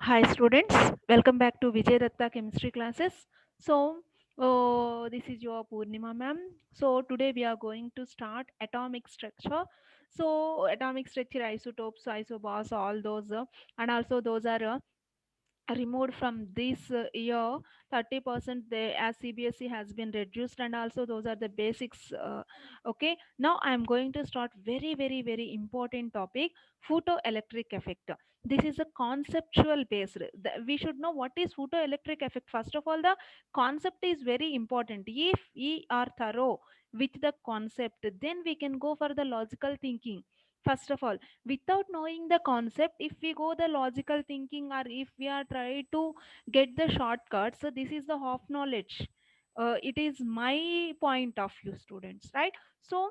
Hi students, welcome back to Vijay Datta chemistry classes. This is your Purnima ma'am. So today we are going to start atomic structure. So atomic structure, isotopes, isobars, all those, and also those are removed from this year. 30% they as CBSE has been reduced, and also those are the basics. Okay, now I am going to start very important topic, photoelectric effect. This is a conceptual based. We should know what is photoelectric effect. First of all, the concept is very important. If we are thorough with the concept, then we can go for the logical thinking. First of all, without knowing the concept, if we go the logical thinking, or if we are trying to get the shortcut, so this is the half knowledge. It is my point of view, students, right? So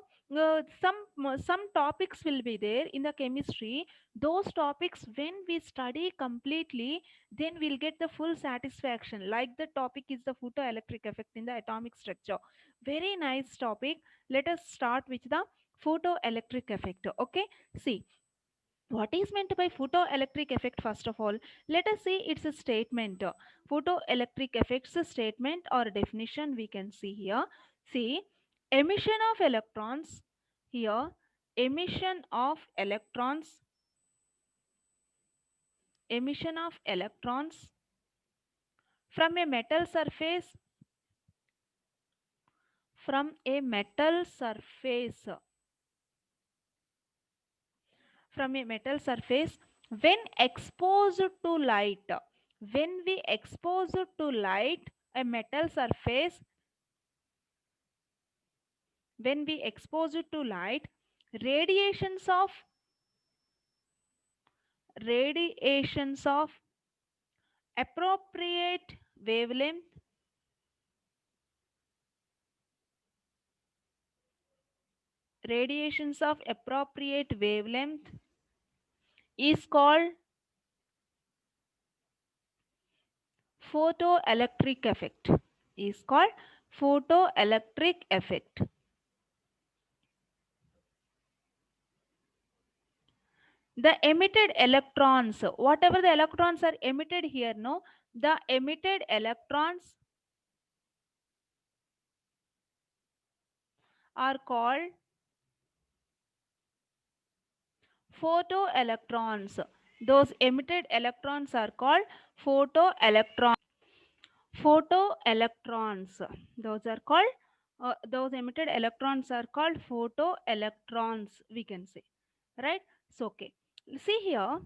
some topics will be there in the chemistry. Those topics, when we study completely, then we'll get the full satisfaction. Like the topic is the photoelectric effect in the atomic structure. Very nice topic. Let us start with the photoelectric effect. Okay, see, what is meant by photoelectric effect? First of all, let us see its a statement. Photoelectric effects statement or definition we can see here. See, emission of electrons here, emission of electrons, emission of electrons from a metal surface, from a metal surface, from a metal surface when exposed to light. When we expose to light a metal surface, when we expose it to light, radiations of radiations of appropriate wavelength, radiations of appropriate wavelength is called photoelectric effect, is called photoelectric effect. The emitted electrons, whatever the electrons are emitted here, no, the emitted electrons are called photoelectrons. Those emitted electrons are called photoelectrons. Photoelectrons, those are called those emitted electrons are called photoelectrons, we can say, right? So okay, see here.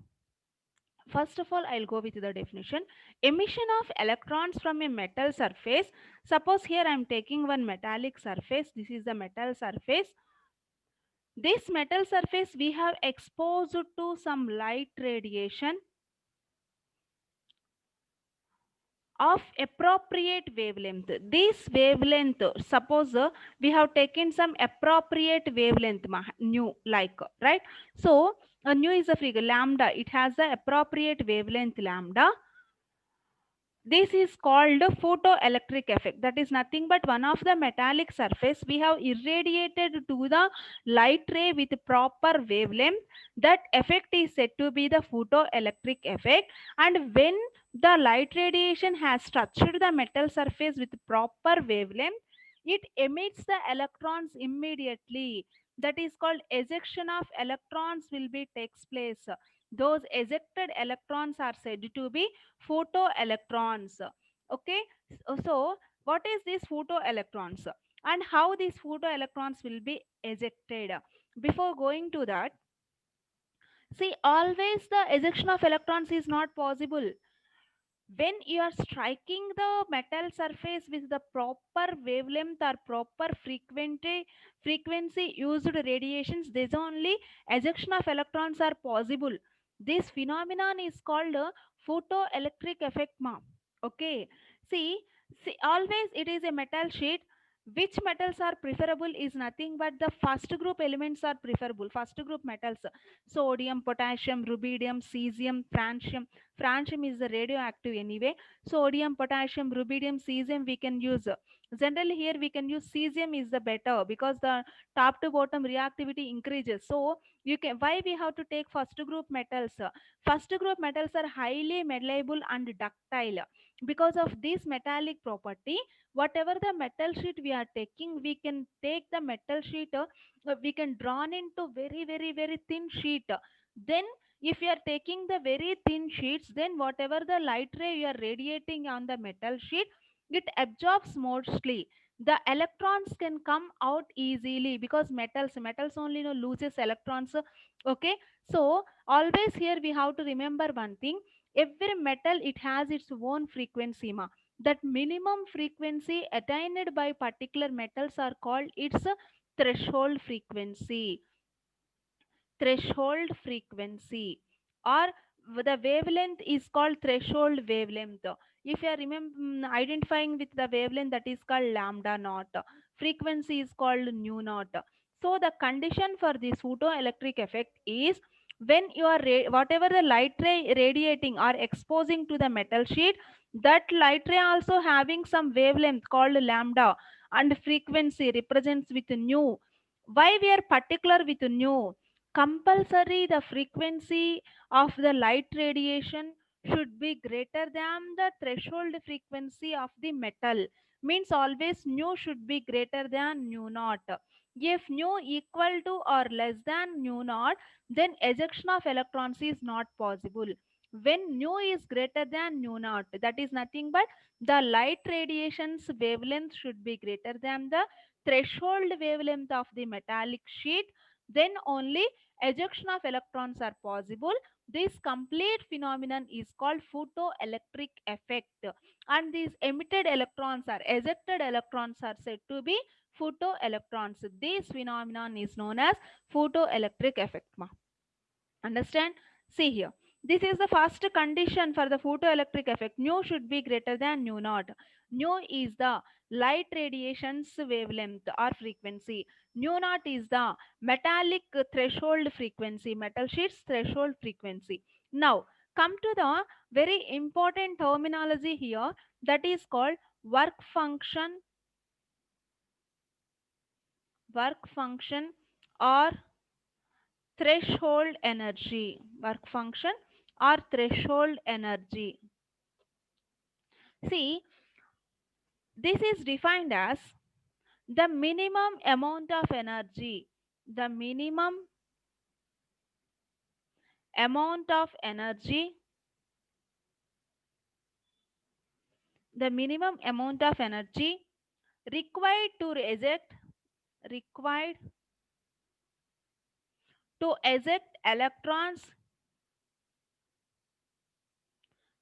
First of all, I'll go with the definition. Emission of electrons from a metal surface. Suppose here I'm taking one metallic surface. This is the metal surface. This metal surface we have exposed to some light radiation of appropriate wavelength. This wavelength, suppose we have taken some appropriate wavelength, nu, like, right? So nu is a figure lambda. It has the appropriate wavelength lambda. This is called photoelectric effect. That is nothing but one of the metallic surface we have irradiated to the light ray with proper wavelength. That effect is said to be the photoelectric effect. And when the light radiation has touched the metal surface with proper wavelength, it emits the electrons immediately. That is called ejection of electrons will be takes place. Those ejected electrons are said to be photoelectrons. Okay, so what is these photoelectrons and how these photoelectrons will be ejected? Before going to that, see, always the ejection of electrons is not possible when you are striking the metal surface with the proper wavelength or proper frequency used radiations. This only ejection of electrons are possible. This phenomenon is called a photoelectric effect, ma. Okay, see, see, always it is a metal sheet. Which metals are preferable is nothing but the first group elements are preferable. First group metals: sodium, potassium, rubidium, cesium, francium. Francium is the radioactive anyway. Sodium, potassium, rubidium, cesium we can use. Generally here we can use cesium is the better because the top to bottom reactivity increases. So You can, why we have to take first group metals? First group metals are highly malleable and ductile. Because of this metallic property, whatever the metal sheet we are taking, we can take the metal sheet, we can drawn into very very very thin sheet. Then if you are taking the very thin sheets, then whatever the light ray you are radiating on the metal sheet, it absorbs mostly. The electrons can come out easily, because metals only loses electrons. Okay, so always here we have to remember one thing: every metal it has its own frequency ma. That minimum frequency attained by particular metals are called its threshold frequency. Threshold frequency, or the wavelength is called threshold wavelength. If you are identifying with the wavelength, that is called lambda naught. Frequency is called nu naught. So the condition for this photoelectric effect is when you are whatever the light ray radiating or exposing to the metal sheet, that light ray also having some wavelength called lambda, and frequency represents with nu. Why we are particular with nu? Compulsory the frequency of the light radiation should be greater than the threshold frequency of the metal. Means always nu should be greater than nu naught. If nu equal to or less than nu naught, then ejection of electrons is not possible. When nu is greater than nu naught, that is nothing but the light radiation's wavelength should be greater than the threshold wavelength of the metallic sheet, then only ejection of electrons are possible. This complete phenomenon is called photoelectric effect, and these emitted electrons or ejected electrons are said to be photoelectrons. This phenomenon is known as photoelectric effect. Understand? See here. This is the first condition for the photoelectric effect. Nu should be greater than nu naught. Nu is the light radiation's wavelength or frequency. Nu naught is the metallic threshold frequency, metal sheet's threshold frequency. Now, come to the very important terminology here, that is called work function, work function or threshold energy. Work function or threshold energy. See, this is defined as the minimum amount of energy, the minimum amount of energy, the minimum amount of energy required to eject, required to eject electrons,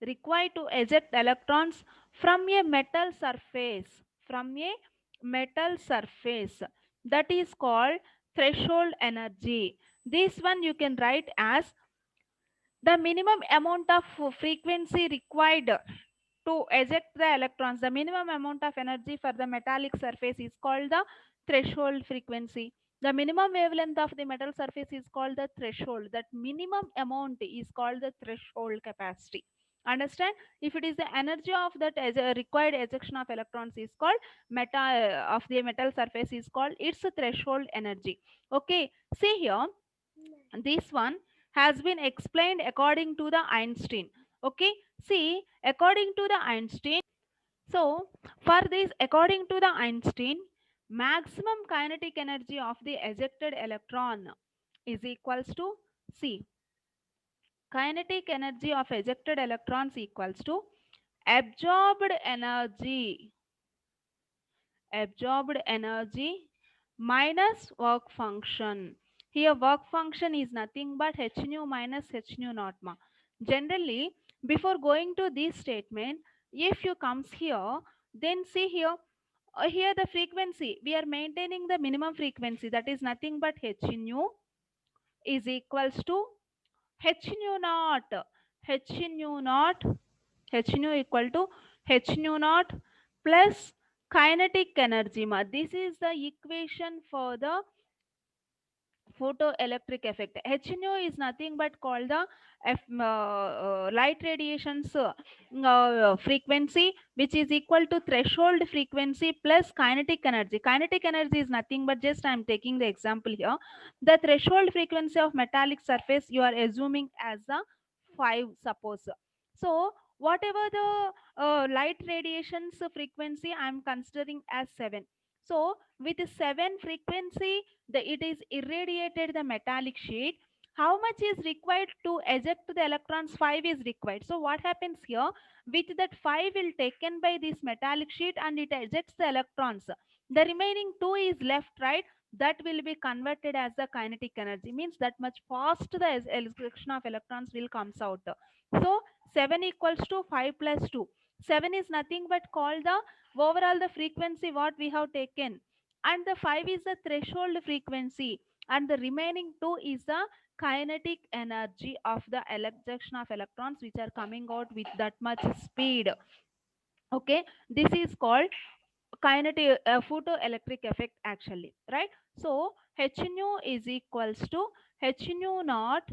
required to eject electrons from a metal surface, from a metal surface, that is called threshold energy. This one you can write as the minimum amount of frequency required to eject the electrons. The minimum amount of energy for the metallic surface is called the threshold frequency. The minimum wavelength of the metal surface is called the threshold. That minimum amount is called the threshold capacity. Understand? If it is the energy of that as a required ejection of electrons is called meta of the metal surface is called its threshold energy. Okay, see here, this one has been explained according to the Einstein. Okay, see, according to the Einstein, so for this, according to the Einstein, maximum kinetic energy of the ejected electron is equals to C. Kinetic energy of ejected electrons equals to absorbed energy, absorbed energy minus work function. Here work function is nothing but h nu minus h nu naught ma. Generally, before going to this statement, if you comes here, then see here, here the frequency, we are maintaining the minimum frequency, that is nothing but h nu is equals to h nu naught, h nu naught, h nu equal to h nu naught plus kinetic energy ma. This is the equation for the photoelectric effect. HNO is nothing but called the light radiations frequency, which is equal to threshold frequency plus kinetic energy. Kinetic energy is nothing but, just I am taking the example here, the threshold frequency of metallic surface you are assuming as a 5, suppose. So whatever the light radiations frequency I am considering as 7. So with 7 frequency, it is irradiated the metallic sheet. How much is required to eject the electrons? 5 is required. So what happens here? With that 5 will taken by this metallic sheet and it ejects the electrons. The remaining 2 is left, right? That will be converted as the kinetic energy. Means that much fast the ejection of electrons will comes out. So 7 equals to 5 plus 2. 7 is nothing but called the overall the frequency what we have taken, and the 5 is the threshold frequency, and the remaining 2 is the kinetic energy of the ejection of electrons which are coming out with that much speed. Okay, this is called kinetic photoelectric effect actually, right? So h nu is equals to h nu naught,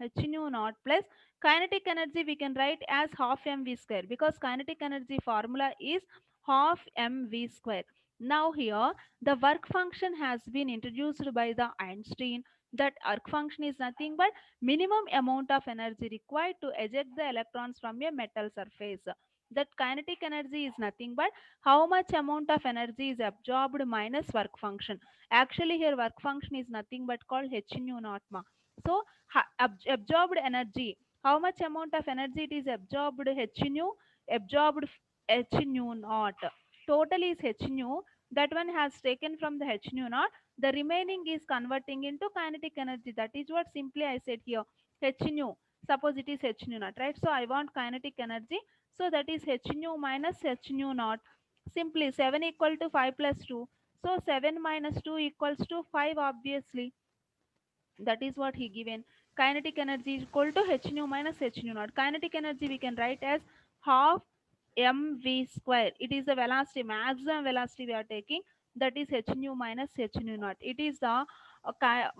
h nu naught plus kinetic energy we can write as half mv square, because kinetic energy formula is half mv square. Now here the work function has been introduced by the Einstein. That work function is nothing but minimum amount of energy required to eject the electrons from a metal surface. That kinetic energy is nothing but how much amount of energy is absorbed minus work function. Actually here work function is nothing but called h nu naught ma. So absorbed energy, how much amount of energy it is absorbed, h nu absorbed, h nu naught, total is h nu, that one has taken from the h nu naught, the remaining is converting into kinetic energy. That is what simply I said here, h nu, suppose it is h nu naught, right? So I want kinetic energy, so that is h nu minus h nu naught. Simply 7 equal to 5 plus 2. So 7 minus 2 equals to 5 obviously. That is what he given. Kinetic energy is equal to h nu minus h nu naught. Kinetic energy we can write as half mv square. It is the velocity, maximum velocity we are taking. That is h nu minus h nu naught. It is the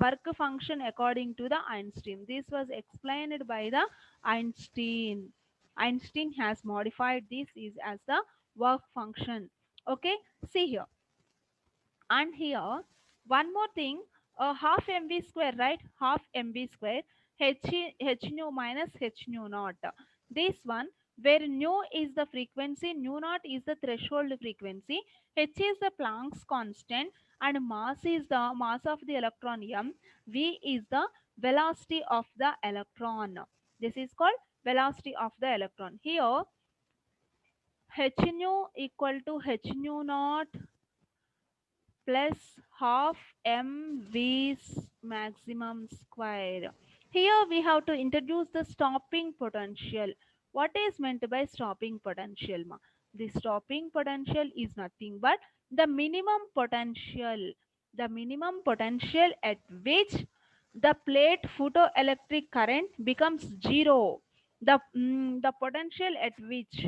work function according to the Einstein. This was explained by the Einstein. Einstein has modified this is as the work function. Okay, see here. And here one more thing, half mv square, right? Half mv square, h nu minus h nu naught. This one where nu is the frequency, nu naught is the threshold frequency, h is the Planck's constant, and mass is the mass of the electron m, v is the velocity of the electron. This is called velocity of the electron. Here h nu equal to h nu naught plus half mv's maximum square. Here we have to introduce the stopping potential. What is meant by stopping potential, ma? The stopping potential is nothing but the minimum potential. The minimum potential at which the plate photoelectric current becomes zero. The potential at which,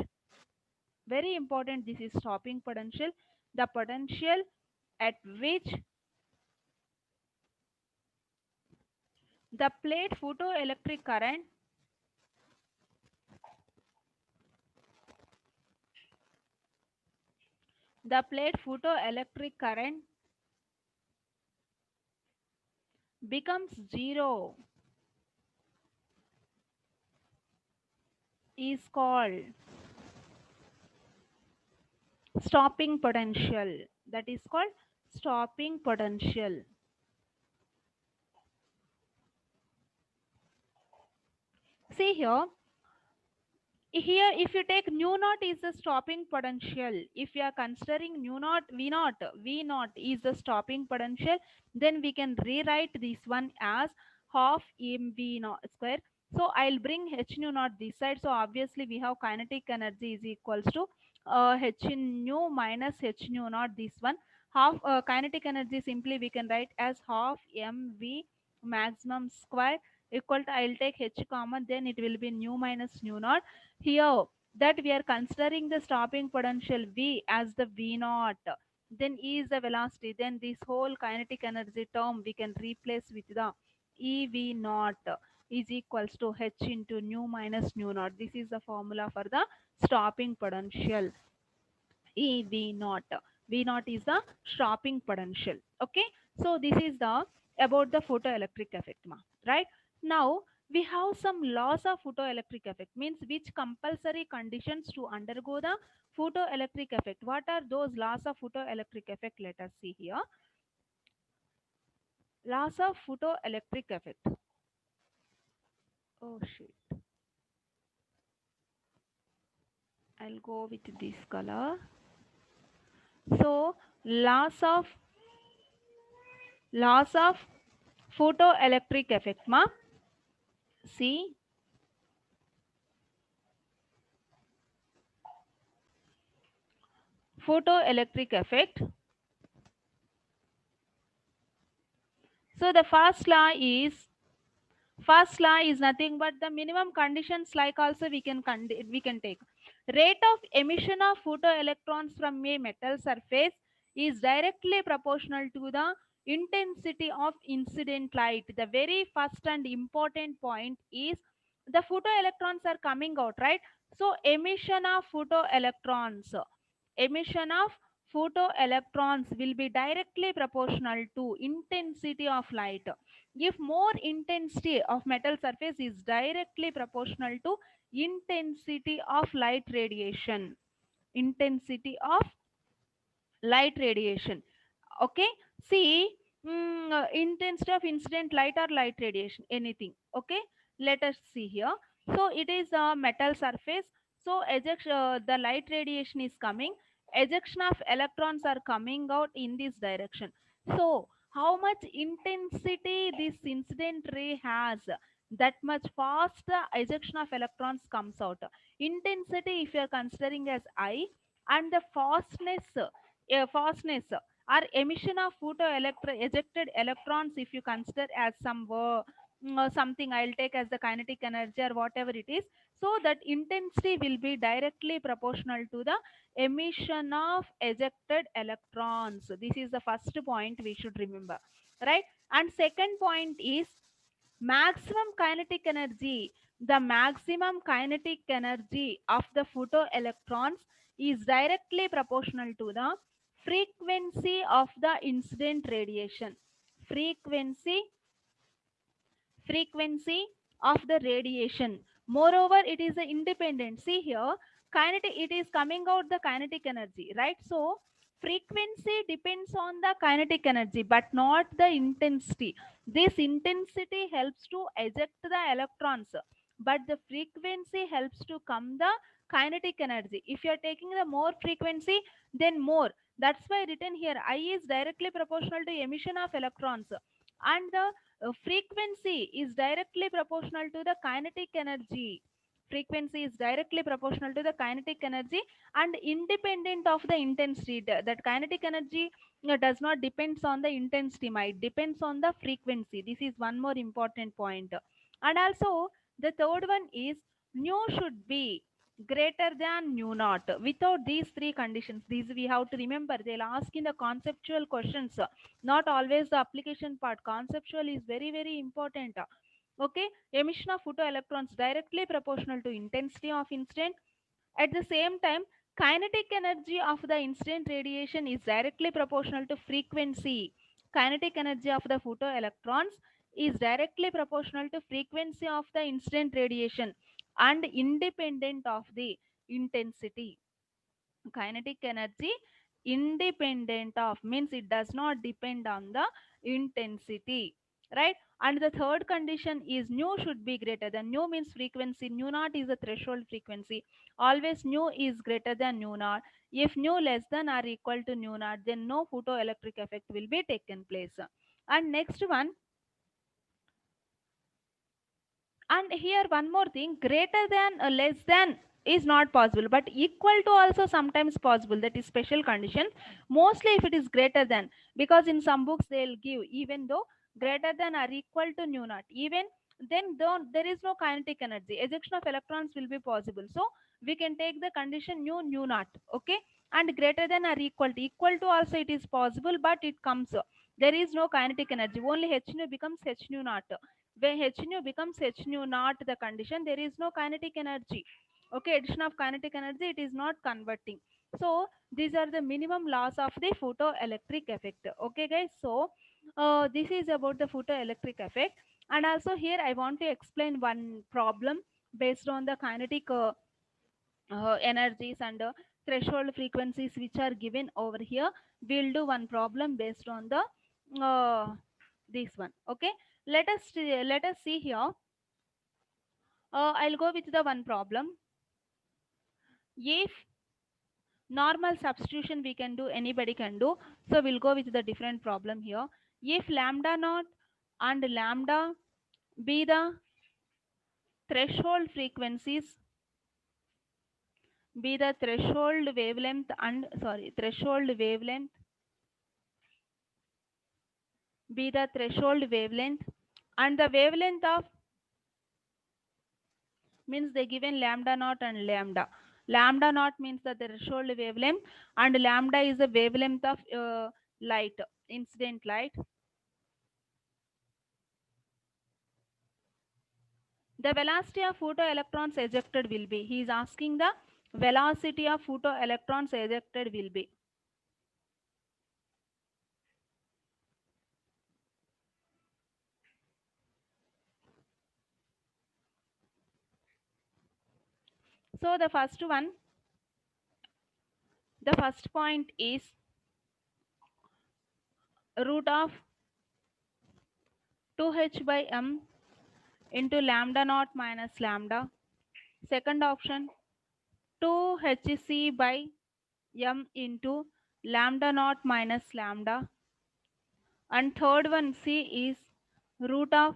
very important, this is stopping potential. The potential at which the plate photoelectric current the plate photoelectric current becomes zero is called stopping potential. That is called stopping potential. See here, if you take nu naught is the stopping potential, if we are considering nu naught, v naught is the stopping potential, then we can rewrite this one as half mv naught square. So I'll bring h nu naught this side, so obviously we have kinetic energy is equals to h nu minus h nu naught, this one half kinetic energy simply we can write as half mv maximum square equal to, I'll take h common, then it will be nu minus nu naught. Here that we are considering the stopping potential v as the v naught. then E is the velocity, then this whole kinetic energy term we can replace with the EV naught is equals to H into nu minus nu naught. This is the formula for the stopping potential. EV naught. V naught is the stopping potential. Okay. So this is the about the photoelectric effect, right? Now we have some laws of photoelectric effect, means which compulsory conditions to undergo the photoelectric effect. What are those laws of photoelectric effect? Let us see here. Laws of photoelectric effect. Oh shit. I'll go with this color. So laws of photoelectric effect, ma. See, photoelectric effect. So the first law is nothing but the minimum conditions, like also we can take rate of emission of photoelectrons from a metal surface is directly proportional to the intensity of incident light. The very first and important point is the photoelectrons are coming out, right? So emission of photoelectrons will be directly proportional to intensity of light. If more intensity of metal surface is directly proportional to intensity of light radiation. Intensity of light radiation. Okay. See, intensity of incident light or light radiation, anything. Okay. Let us see here. So it is a metal surface. So the light radiation is coming. Ejection of electrons are coming out in this direction. So how much intensity this incident ray has, that much fast the ejection of electrons comes out. Intensity, if you are considering as I, and the fastness or emission of ejected electrons, if you consider as something, I'll take as the kinetic energy or whatever it is. So that intensity will be directly proportional to the emission of ejected electrons. This is the first point we should remember, right? And second point is maximum kinetic energy. The maximum kinetic energy of the photoelectrons is directly proportional to the frequency of the incident radiation. Frequency frequency of the radiation. Moreover, it is a independent. See here, kinetic, it is coming out the kinetic energy, right? So frequency depends on the kinetic energy but not the intensity. This intensity helps to eject the electrons, but the frequency helps to come the kinetic energy. If you are taking the more frequency, then more. That's why written here I is directly proportional to emission of electrons, and the frequency is directly proportional to the kinetic energy. Frequency is directly proportional to the kinetic energy and independent of the intensity. That kinetic energy does not depends on the intensity, might depends on the frequency. This is one more important point. And also the third one is nu should be greater than nu naught. Without these three conditions, these we have to remember, they'll ask in the conceptual questions, not always the application part. Conceptual is very very important. Okay. Emission of photoelectrons directly proportional to intensity of incident. At the same time, kinetic energy of the incident radiation is directly proportional to frequency. Kinetic energy of the photoelectrons is directly proportional to frequency of the incident radiation and independent of the intensity. Kinetic energy independent of means it does not depend on the intensity, right? And the third condition is nu should be greater than. Nu means frequency, nu naught is the threshold frequency. Always nu is greater than nu naught. If nu less than or equal to nu naught, then no photoelectric effect will be taken place. And next one, and here one more thing, greater than less than is not possible, but equal to also sometimes possible. That is special condition. Mostly if it is greater than, because in some books they'll give even though greater than or equal to nu naught, even then don't, there is no kinetic energy, ejection of electrons will be possible. So we can take the condition nu naught. Okay. and greater than or equal to also it is possible, but it comes, there is no kinetic energy, only h nu becomes h nu naught. When h nu becomes h nu naught the condition, there is no kinetic energy. Okay, addition of kinetic energy, it is not converting. So these are the minimum laws of the photoelectric effect. Okay guys, so this is about the photoelectric effect. And also here I want to explain one problem based on the kinetic energies and threshold frequencies which are given over here. We'll do one problem based on the this one. Okay, let us see here. I'll go with the one problem. If normal substitution we can do, anybody can do, so we'll go with the different problem here. If lambda naught and lambda be the threshold frequencies, be the threshold wavelength and sorry threshold wavelength, be the threshold wavelength, and the wavelength of means they given lambda naught and lambda naught means the threshold wavelength, and lambda is the wavelength of light, incident light. The velocity of photoelectrons ejected will be, he is asking the velocity of photoelectrons ejected will be. So the first one, the first point is root of 2h by m into lambda naught minus lambda. Second option, 2hc by m into lambda naught minus lambda. And third one c is root of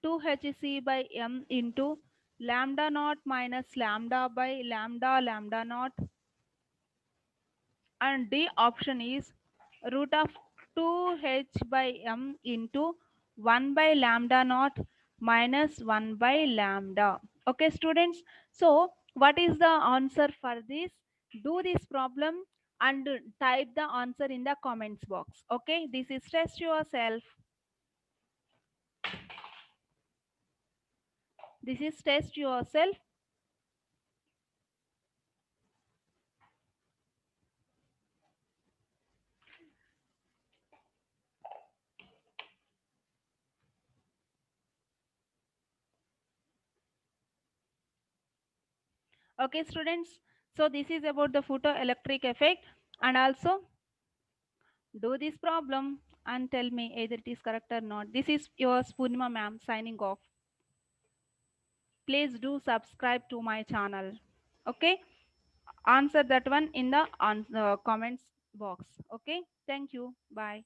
2hc by m into lambda naught minus lambda by lambda naught. And D option is root of 2h by m into 1 by lambda naught minus 1 by lambda. Okay, students. So, what is the answer for this? Do this problem and type the answer in the comments box. Okay, this is test yourself. This is test yourself. Okay, students. So, this is about the photoelectric effect, and also do this problem and tell me either it is correct or not. This is your Poonima ma'am signing off. Please do subscribe to my channel. Okay, answer that one in the comments box. Okay, thank you. Bye.